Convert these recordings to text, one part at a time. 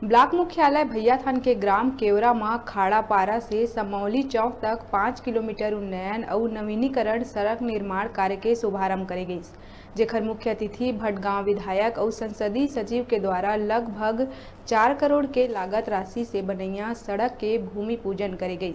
Block मुख्यालय भैयाथान के ग्राम केवरा में खाड़ा पारा से समौली चौक तक 5 किलोमीटर उन्नयन और नवीनीकरण सड़क निर्माण कार्य के शुभारंभ करे गई, जेकर मुख्य अतिथि भटगांव विधायक और संसदीय सचिव के द्वारा लगभग 4 करोड़ के लागत राशि से बनैया सड़क के भूमि पूजन करे गई।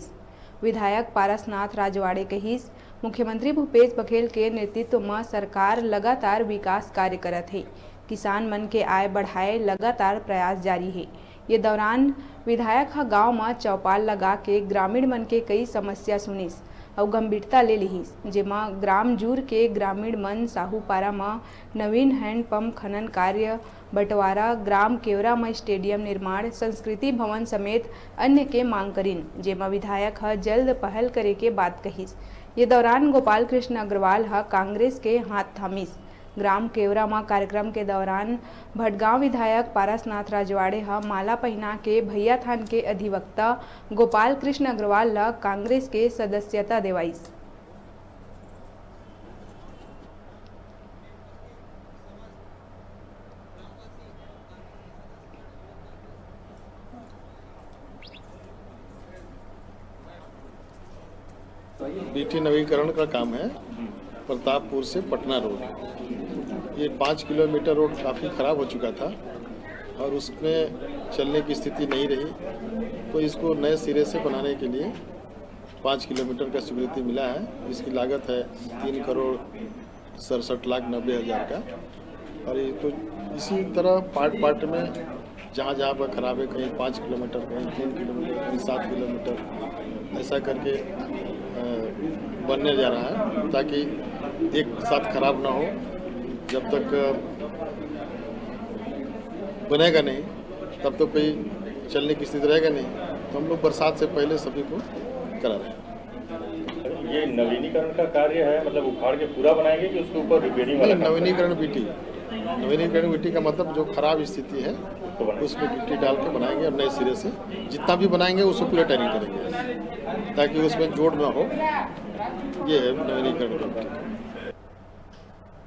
विधायक पारसनाथ राजवाड़े कहिस, मुख्यमंत्री भूपेश बघेल के नेतृत्व में सरकार लगातार विकास कार्य करत है। किसान मन के आय बढ़ाए लगातार प्रयास जारी है। ये दौरान विधायक गांव में चौपाल लगा के ग्रामीण मन के कई समस्या सुनिस और गंभीरता ले लिहिस, जेमा ग्राम जूर के ग्रामीण मन साहूपारा में नवीन हैंडपंप खनन कार्य, बंटवारा, ग्राम केवरा में स्टेडियम निर्माण, संस्कृति भवन समेत अन्य के मांग करीन, जेमा विधायक जल्द पहल करे के बात कहिस। ये दौरान गोपाल कृष्ण अग्रवाल कांग्रेस के हाथ थामिस। ग्राम केवरा में कार्यक्रम के दौरान भटगांव विधायक पारसनाथ राजवाड़े माला पहना के भैयाथान के अधिवक्ता गोपाल कृष्ण अग्रवाल कांग्रेस के सदस्यता देवाईस। बीटी नवीकरण का काम है। प्रतापपुर से पटना रोड, ये 5 किलोमीटर रोड काफ़ी ख़राब हो चुका था और उसमें चलने की स्थिति नहीं रही, तो इसको नए सिरे से बनाने के लिए 5 किलोमीटर का स्वीकृति मिला है। इसकी लागत है 3,67,90,000 का। और ये तो इसी तरह पार्ट में जहाँ पर खराब है, कहीं 5 किलोमीटर, कहीं 3 किलोमीटर, कहीं 7 किलोमीटर, ऐसा करके बनने जा रहा है, ताकि एक साथ खराब ना हो। जब तक बनेगा नहीं तब तो कोई चलने की स्थिति रहेगा नहीं, तो हम लोग बरसात से पहले सभी को करा रहे हैं। ये नवीनीकरण का कार्य है, मतलब उखाड़ के पूरा बनाएंगे कि उसके ऊपर रिपेयरिंग वाला? नवीनीकरण बीटी का मतलब जो खराब स्थिति है उसमें गिट्टी डाल के बनाएंगे और नए सिरे से जितना भी बनाएंगे उसको पूरा टैरिंग करेंगे ताकि उसमें जोड़ ना हो। ये है नवीनीकरण का।